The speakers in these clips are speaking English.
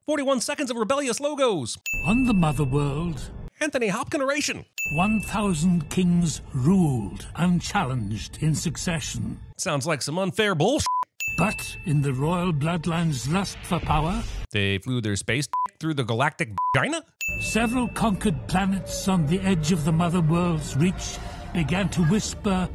41 seconds of rebellious logos. On the mother world, Anthony Hopkins narration. 1,000 kings ruled, unchallenged in succession. Sounds like some unfair bullshit. But in the royal bloodline's lust for power, They flew their space through the galactic vagina? several conquered planets on the edge of the mother world's reach began to whisper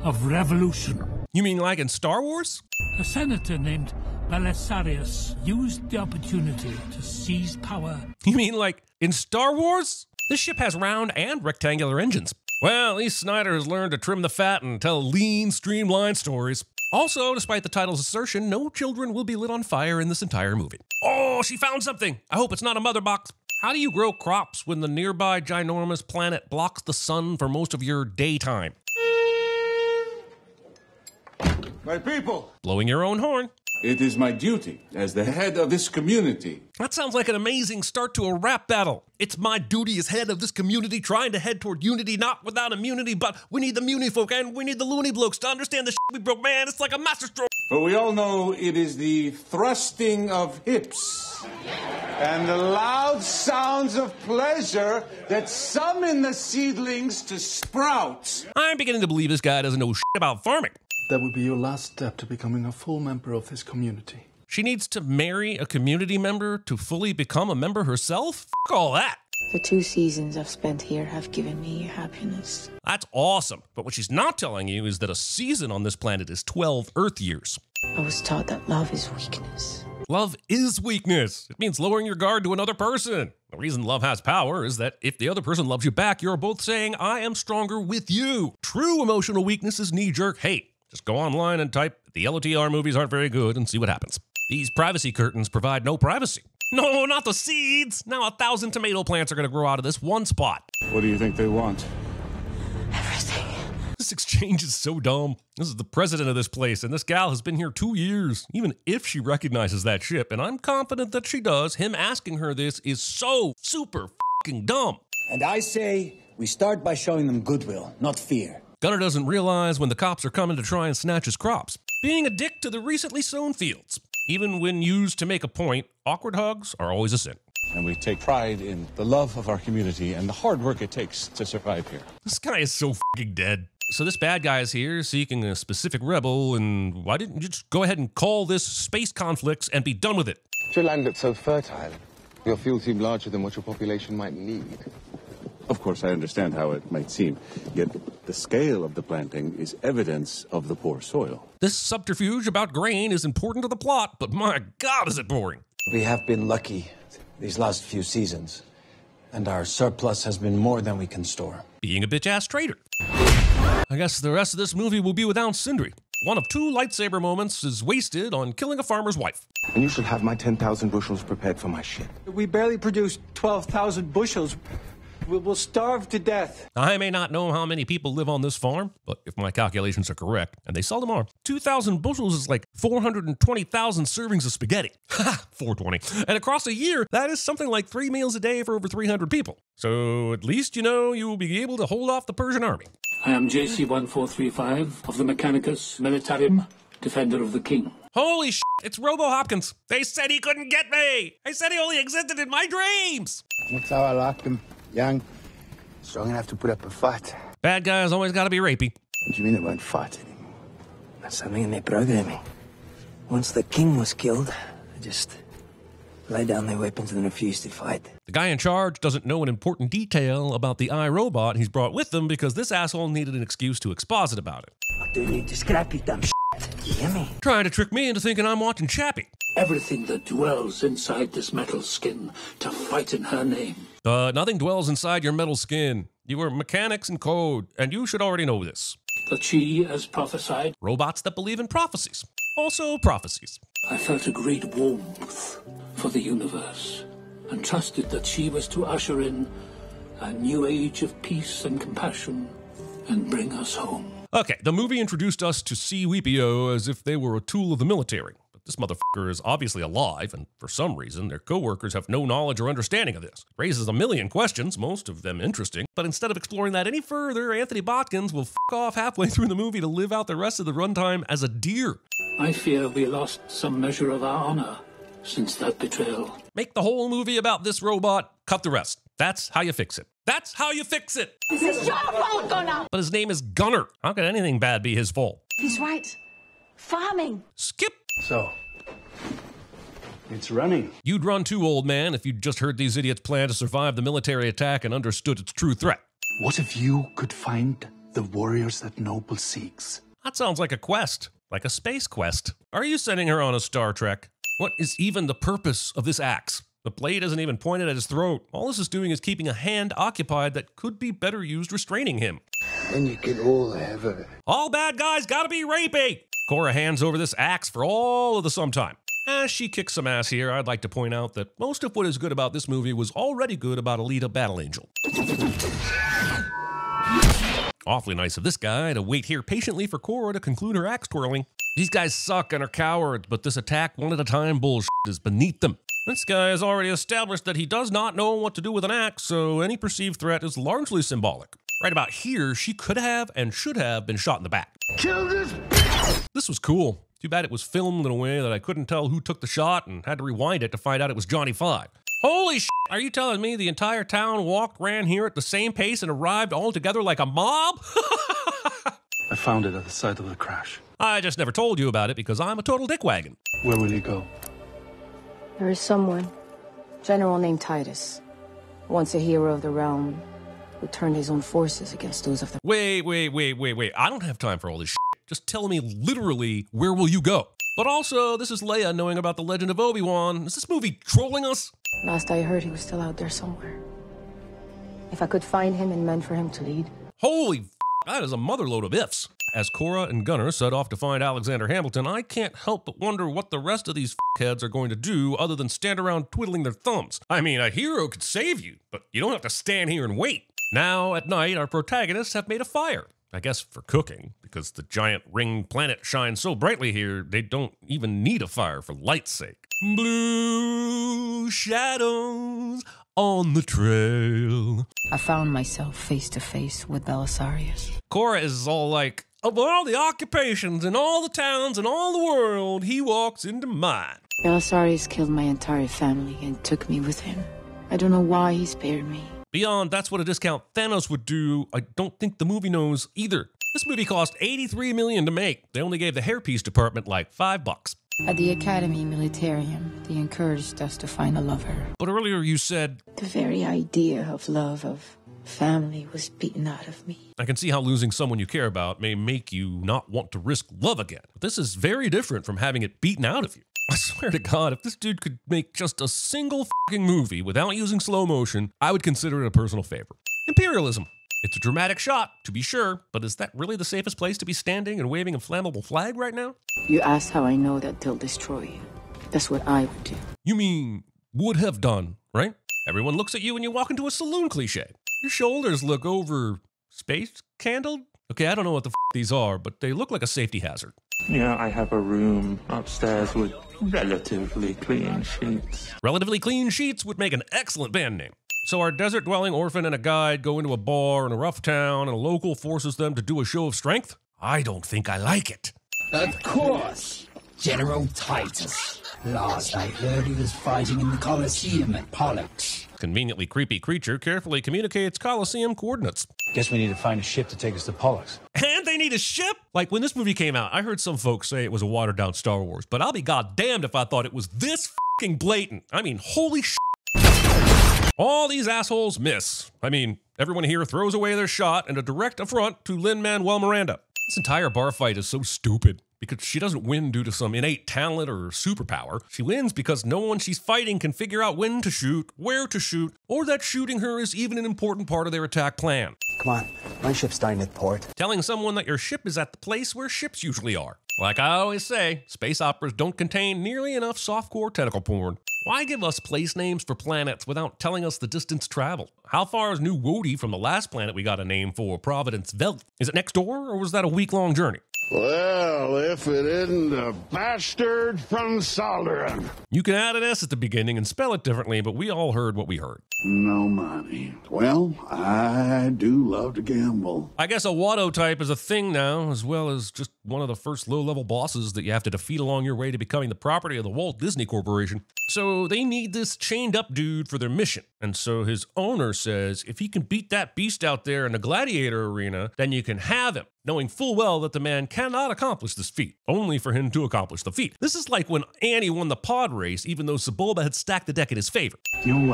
of revolution. You mean like in Star Wars? A senator named Belisarius used the opportunity to seize power. You mean like in Star Wars? This ship has round and rectangular engines. Well, at least Snyder has learned to trim the fat and tell lean, streamlined stories. Also, despite the title's assertion, no children will be lit on fire in this entire movie. Oh, she found something! I hope it's not a mother box. How do you grow crops when the nearby ginormous planet blocks the sun for most of your daytime? My people, Blowing your own horn. it is my duty as the head of this community. That sounds like an amazing start to a rap battle. It's my duty as head of this community trying to head toward unity, not without immunity, but we need the muni folk and we need the loony blokes to understand the shit we broke, man. It's like a masterstroke. But we all know it is the thrusting of hips and the loud sounds of pleasure that summon the seedlings to sprout. I'm beginning to believe this guy doesn't know shit about farming. That would be your last step to becoming a full member of this community. She needs to marry a community member to fully become a member herself? F all that. The 2 seasons I've spent here have given me happiness. That's awesome. But what she's not telling you is that a season on this planet is 12 Earth years. I was taught that love is weakness. Love is weakness. It means lowering your guard to another person. The reason love has power is that if the other person loves you back, you're both saying, I am stronger with you. True emotional weakness is knee-jerk hate. Just go online and type, the LOTR movies aren't very good and see what happens. These privacy curtains provide no privacy. No, not the seeds. Now 1,000 tomato plants are going to grow out of this one spot. What do you think they want? Everything. This exchange is so dumb. This is the president of this place, and this gal has been here 2 years. Even if she recognizes that ship, and I'm confident that she does, him asking her this is so super fucking dumb. And I say we start by showing them goodwill, not fear. Gunnar doesn't realize when the cops are coming to try and snatch his crops. Being a dick to the recently sown fields. Even when used to make a point, awkward hugs are always a sin. And we take pride in the love of our community and the hard work it takes to survive here. This guy is so fucking dead. So this bad guy is here seeking a specific rebel, and why didn't you just go ahead and call this space conflicts and be done with it? Your land looks so fertile. Your fields seem larger than what your population might need. Of course, I understand how it might seem, yet the scale of the planting is evidence of the poor soil. This subterfuge about grain is important to the plot, but my God, is it boring. We have been lucky these last few seasons, and our surplus has been more than we can store. Being a bitch-ass traitor. I guess the rest of this movie will be without Sindri. One of 2 lightsaber moments is wasted on killing a farmer's wife. And you should have my 10,000 bushels prepared for my ship. We barely produce 12,000 bushels. We'll starve to death. I may not know how many people live on this farm, but if my calculations are correct, and they seldom are, 2,000 bushels is like 420,000 servings of spaghetti. Ha! 420. And across a year, that is something like 3 meals a day for over 300 people. So at least you know you will be able to hold off the Persian army. I am JC-1435 of the Mechanicus Militarum, Defender of the King. Holy shit, it's Robo Hopkins. They said he couldn't get me. They said he only existed in my dreams. That's how I like them. Young, strong enough to put up a fight. Bad guys always gotta be rapey. What do you mean they won't fight anymore? That's something in their programming. Once the king was killed, they just laid down their weapons and refused to fight. The guy in charge doesn't know an important detail about the iRobot he's brought with him because this asshole needed an excuse to exposit about it. I do need to scrap you, dumb shit. You hear me? Trying to trick me into thinking I'm watching Chappie. Everything that dwells inside this metal skin to fight in her name. Nothing dwells inside your metal skin. You are mechanics and code, and you should already know this. That she, as prophesied, robots that believe in prophecies. Also prophecies. I felt a great warmth for the universe and trusted that she was to usher in a new age of peace and compassion and bring us home. Okay, the movie introduced us to C-3PO as if they were a tool of the military. But this motherfucker is obviously alive, and for some reason, their co-workers have no knowledge or understanding of this. It raises a million questions, most of them interesting, but instead of exploring that any further, Anthony Botkins will off halfway through the movie to live out the rest of the runtime as a deer. I fear we lost some measure of our honor since that betrayal. Make the whole movie about this robot, cut the rest. That's how you fix it. That's how you fix it. This is your fault, Gunnar. But his name is Gunnar. How could anything bad be his fault? He's right. Farming. Skip. So, it's running. You'd run too, old man, if you'd just heard these idiots plan to survive the military attack and understood its true threat. What if you could find the warriors that Noble seeks? That sounds like a quest. Like a space quest. Are you sending her on a Star Trek? What is even the purpose of this axe? The blade isn't even pointed at his throat. All this is doing is keeping a hand occupied that could be better used restraining him. And you can all have her. All bad guys gotta be rapey! Cora hands over this axe for all of the sometime. As she kicks some ass here, I'd like to point out that most of what is good about this movie was already good about Alita Battle Angel. Awfully nice of this guy to wait here patiently for Cora to conclude her axe twirling. These guys suck and are cowards, but this attack one at a time bullshit is beneath them. This guy has already established that he does not know what to do with an axe, so any perceived threat is largely symbolic. Right about here, she could have and should have been shot in the back. Kill this! This was cool. Too bad it was filmed in a way that I couldn't tell who took the shot and had to rewind it to find out it was Johnny Five. Holy shit! Are you telling me the entire town ran here at the same pace and arrived all together like a mob? I found it at the site of the crash. I just never told you about it because I'm a total dickwagon. Where will you go? There is someone, general named Titus, once a hero of the realm, who turned his own forces against those of the... Wait. I don't have time for all this shit. Just tell me literally, where will you go? But also, this is Leia knowing about the Legend of Obi-Wan. Is this movie trolling us? Last I heard, he was still out there somewhere. If I could find him and men for him to lead. Holy f***, that is a motherload of ifs. As Cora and Gunnar set off to find Alexander Hamilton, I can't help but wonder what the rest of these f***heads are going to do other than stand around twiddling their thumbs. I mean, a hero could save you, but you don't have to stand here and wait. Now, at night, our protagonists have made a fire. I guess for cooking, because the giant ring planet shines so brightly here, they don't even need a fire for light's sake. Blue shadows on the trail. I found myself face to face with Belisarius. Cora is all like, of all the occupations in all the towns in all the world, he walks into mine. Belisarius killed my entire family and took me with him. I don't know why he spared me. Beyond that's what a discount Thanos would do, I don't think the movie knows either. This movie cost $83 million to make. They only gave the hairpiece department like $5. At the Academy Militarium, they encouraged us to find a lover. But earlier you said... The very idea of love, of family, was beaten out of me. I can see how losing someone you care about may make you not want to risk love again. But this is very different from having it beaten out of you. I swear to God, if this dude could make just a single fucking movie without using slow motion, I would consider it a personal favor. Imperialism. It's a dramatic shot, to be sure, but is that really the safest place to be standing and waving a flammable flag right now? You asked how I know that they'll destroy you. That's what I would do. You mean, would have done, right? Everyone looks at you when you walk into a saloon cliche. Your shoulders look over... space candled? Okay, I don't know what the these are, but they look like a safety hazard. Yeah, I have a room upstairs with relatively clean sheets. Relatively Clean Sheets would make an excellent band name. So our desert-dwelling orphan and a guide go into a bar in a rough town and a local forces them to do a show of strength? I don't think I like it. Of course, General Titus. Last I heard he was fighting in the Colosseum at Pollux. Conveniently creepy creature carefully communicates Colosseum coordinates. Guess we need to find a ship to take us to Pollux. And they need a ship? Like when this movie came out, I heard some folks say it was a watered-down Star Wars, but I'll be goddamned if I thought it was this fucking blatant. I mean, holy shit. All these assholes miss. I mean, everyone here throws away their shot in a direct affront to Lin-Manuel Miranda. This entire bar fight is so stupid because she doesn't win due to some innate talent or superpower. She wins because no one she's fighting can figure out when to shoot, where to shoot, or that shooting her is even an important part of their attack plan. Come on, my ship's dying at port. Telling someone that your ship is at the place where ships usually are. Like I always say, space operas don't contain nearly enough softcore tentacle porn. Why give us place names for planets without telling us the distance traveled? How far is New Wodi from the last planet we got a name for, Providence Velt? Is it next door, or was that a week-long journey? Well, if it isn't a bastard from Salderan. You can add an S at the beginning and spell it differently, but we all heard what we heard. No money. Well, I do love to gamble. I guess a Watto type is a thing now, as well as just one of the first low-level bosses that you have to defeat along your way to becoming the property of the Walt Disney Corporation. So they need this chained-up dude for their mission. And so his owner says if he can beat that beast out there in the gladiator arena, then you can have him, knowing full well that the man cannot accomplish this feat, only for him to accomplish the feat. This is like when Annie won the pod race, even though Sebulba had stacked the deck in his favor. You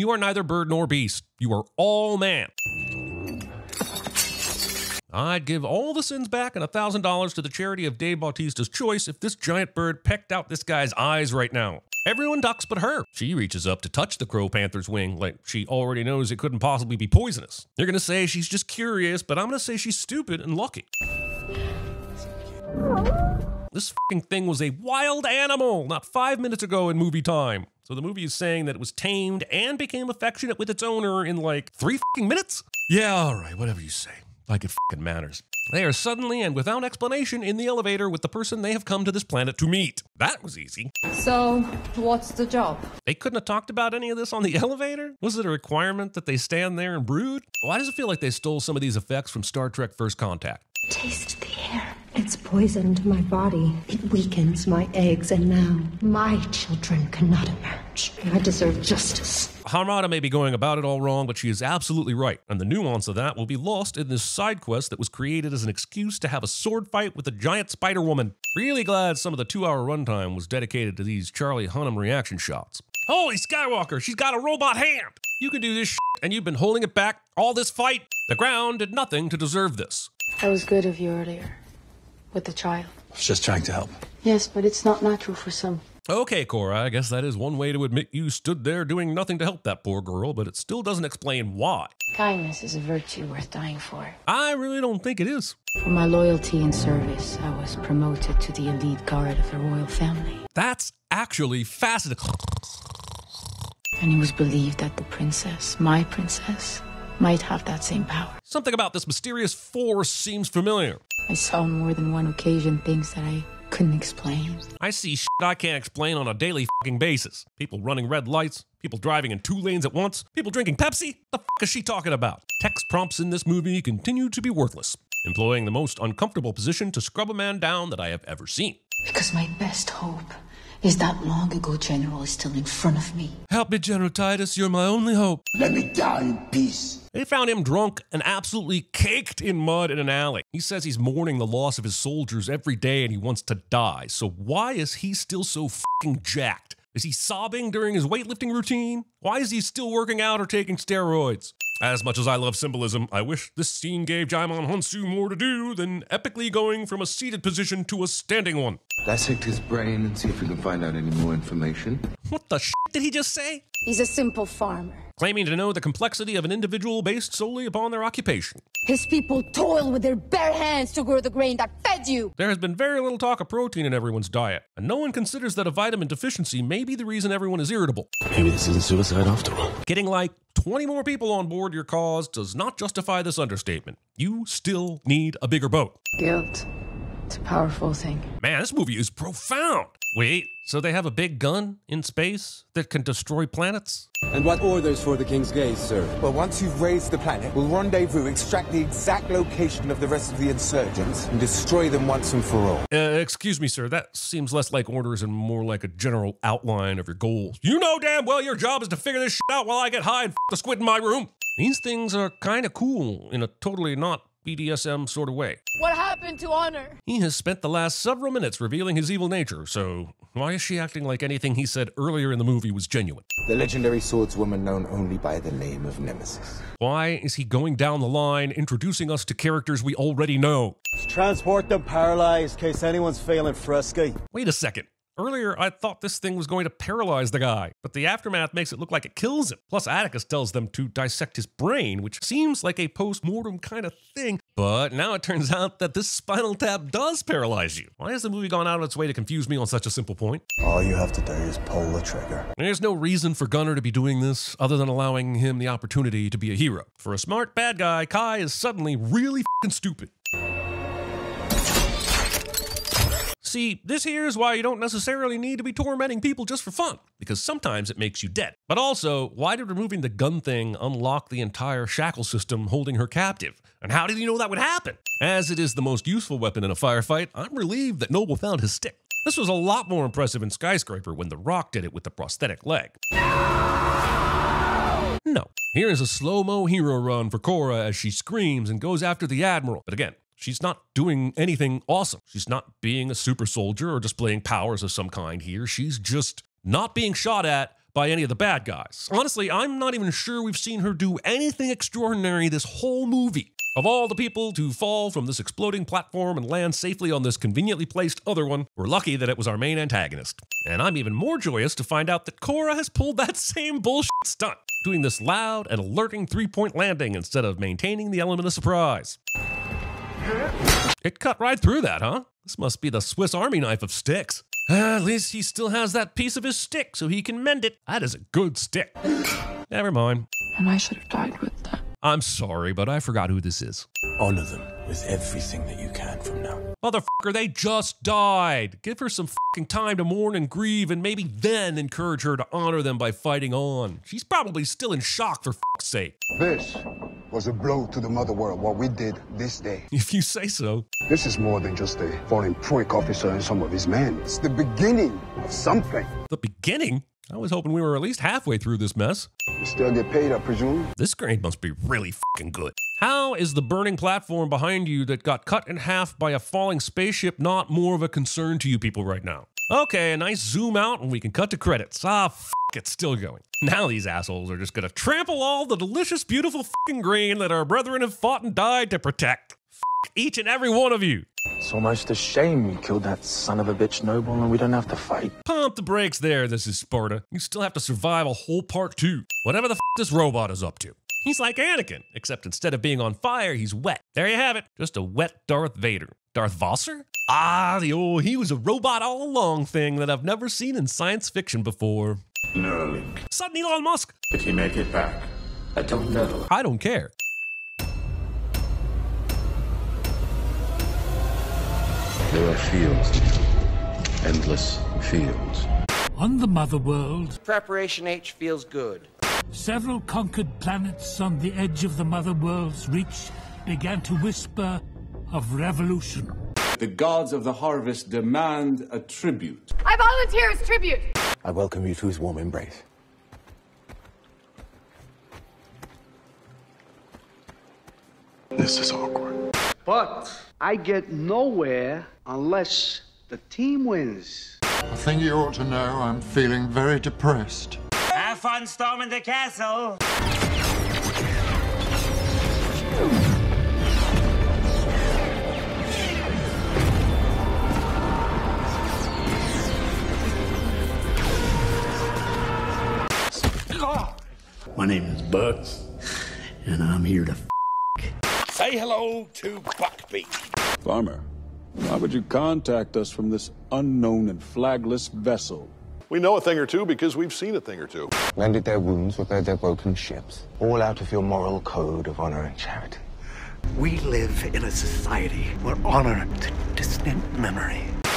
are neither bird nor beast. You are all man. I'd give all the sins back and $1,000 to the charity of Dave Bautista's choice if this giant bird pecked out this guy's eyes right now. Everyone ducks but her. She reaches up to touch the Crow Panther's wing like she already knows it couldn't possibly be poisonous. You're gonna say she's just curious, but I'm gonna say she's stupid and lucky. This fucking thing was a wild animal not 5 minutes ago in movie time. So the movie is saying that it was tamed and became affectionate with its owner in like 3 fucking minutes? Yeah, alright, whatever you say. Like it fucking matters. They are suddenly and without explanation in the elevator with the person they have come to this planet to meet. That was easy. So, what's the job? They couldn't have talked about any of this on the elevator? Was it a requirement that they stand there and brood? Why does it feel like they stole some of these effects from Star Trek First Contact? Taste the air. It's poisoned my body. It weakens my eggs, and now my children cannot emerge. I deserve justice. Hamada may be going about it all wrong, but she is absolutely right, and the nuance of that will be lost in this side quest that was created as an excuse to have a sword fight with a giant Spider Woman. Really glad some of the 2-hour runtime was dedicated to these Charlie Hunnam reaction shots. Holy Skywalker, she's got a robot hand! You can do this shit, and you've been holding it back all this fight. The ground did nothing to deserve this. That was good of you earlier. With the child. I was just trying to help. Yes, but it's not natural for some. Okay, Cora, I guess that is one way to admit you stood there doing nothing to help that poor girl, but it still doesn't explain why. Kindness is a virtue worth dying for. I really don't think it is. For my loyalty and service, I was promoted to the elite guard of the royal family. That's actually fascinating. And it was believed that the princess, my princess, might have that same power. Something about this mysterious force seems familiar. I saw on more than one occasion things that I couldn't explain. I see shit I can't explain on a daily fucking basis. People running red lights, people driving in 2 lanes at once, people drinking Pepsi. The fuck is she talking about? Text prompts in this movie continue to be worthless, employing the most uncomfortable position to scrub a man down that I have ever seen. Because my best hope is that long ago general is still in front of me. Help me, General Titus, you're my only hope. Let me die in peace. They found him drunk and absolutely caked in mud in an alley. He says he's mourning the loss of his soldiers every day and he wants to die. So why is he still so fucking jacked? Is he sobbing during his weightlifting routine? Why is he still working out or taking steroids? As much as I love symbolism, I wish this scene gave Jaimon Hounsou more to do than epically going from a seated position to a standing one. Dissect his brain and see if we can find out any more information. What the shit did he just say? He's a simple farmer. Claiming to know the complexity of an individual based solely upon their occupation. His people toil with their bare hands to grow the grain that fed you. There has been very little talk of protein in everyone's diet, and no one considers that a vitamin deficiency may be the reason everyone is irritable. Maybe this isn't suicide after all. Getting like 20 more people on board your cause does not justify this understatement. You still need a bigger boat. Guilt. It's a powerful thing. Man, this movie is profound. Wait, so they have a big gun in space that can destroy planets? And what orders for the King's Gaze, sir? Well, once you've raised the planet, we'll rendezvous, extract the exact location of the rest of the insurgents, and destroy them once and for all. Excuse me, sir. That seems less like orders and more like a general outline of your goals. You know damn well your job is to figure this shit out while I get high and f the squid in my room. These things are kind of cool in a totally not BDSM sort of way. What happened to honor? He has spent the last several minutes revealing his evil nature, so why is she acting like anything he said earlier in the movie was genuine? The legendary swordswoman known only by the name of Nemesis. Why is he going down the line, introducing us to characters we already know? Transport them paralyzed in case anyone's feeling frisky. Wait a second. Earlier, I thought this thing was going to paralyze the guy, but the aftermath makes it look like it kills him. Plus, Atticus tells them to dissect his brain, which seems like a post-mortem kind of thing, but now it turns out that this spinal tap does paralyze you. Why has the movie gone out of its way to confuse me on such a simple point? All you have to do is pull the trigger. There's no reason for Gunnar to be doing this other than allowing him the opportunity to be a hero. For a smart bad guy, Kai is suddenly really f***ing stupid. See, this here is why you don't necessarily need to be tormenting people just for fun, because sometimes it makes you dead. But also, why did removing the gun thing unlock the entire shackle system holding her captive? And how did he know that would happen? As it is the most useful weapon in a firefight, I'm relieved that Noble found his stick. This was a lot more impressive in Skyscraper when The Rock did it with the prosthetic leg. No. Here is a slow-mo hero run for Cora as she screams and goes after the Admiral. But again, she's not doing anything awesome. She's not being a super soldier or displaying powers of some kind here. She's just not being shot at by any of the bad guys. Honestly, I'm not even sure we've seen her do anything extraordinary this whole movie. Of all the people to fall from this exploding platform and land safely on this conveniently placed other one, we're lucky that it was our main antagonist. And I'm even more joyous to find out that Cora has pulled that same bullshit stunt, doing this loud and alerting three-point landing instead of maintaining the element of surprise. It cut right through that, huh? This must be the Swiss Army knife of sticks. At least he still has that piece of his stick so he can mend it. That is a good stick. Never mind. And I should have died with that. I'm sorry, but I forgot who this is. Honor them with everything that you can from now. Motherfucker, they just died. Give her some fucking time to mourn and grieve and maybe then encourage her to honor them by fighting on. She's probably still in shock for fuck's sake. This was a blow to the mother world, what we did this day. If you say so. This is more than just a foreign prick officer and some of his men. It's the beginning of something. The beginning? I was hoping we were at least halfway through this mess. You still get paid, I presume? This grade must be really fucking good. How is the burning platform behind you that got cut in half by a falling spaceship not more of a concern to you people right now? Okay, a nice zoom out and we can cut to credits. Ah, fuck, it's still going. Now these assholes are just gonna trample all the delicious, beautiful fucking grain that our brethren have fought and died to protect. Fuck each and every one of you. It's almost a shame you killed that son of a bitch Noble and we don't have to fight. Pump the brakes there, this is Sparta. You still have to survive a whole part 2. Whatever the f this robot is up to. He's like Anakin, except instead of being on fire, he's wet. There you have it. Just a wet Darth Vader. Darth Vassar? Ah, the old he was a robot all along thing that I've never seen in science fiction before. Neuralink. Sudden Elon Musk. Did he make it back? I don't know. I don't care. There are fields, endless fields. On the Mother World, Preparation H feels good. Several conquered planets on the edge of the Mother World's reach began to whisper of revolution. The gods of the harvest demand a tribute. I volunteer as tribute. I welcome you to his warm embrace. This is awkward. But I get nowhere unless the team wins. I think you ought to know I'm feeling very depressed. Have fun storming the castle. My name is Buck, and I'm here to Say hello to Buckbeak. Farmer, why would you contact us from this unknown and flagless vessel? We know a thing or two because we've seen a thing or two. Mended their wounds, repaired their broken ships. All out of your moral code of honor and charity. We live in a society where honor is a distant memory.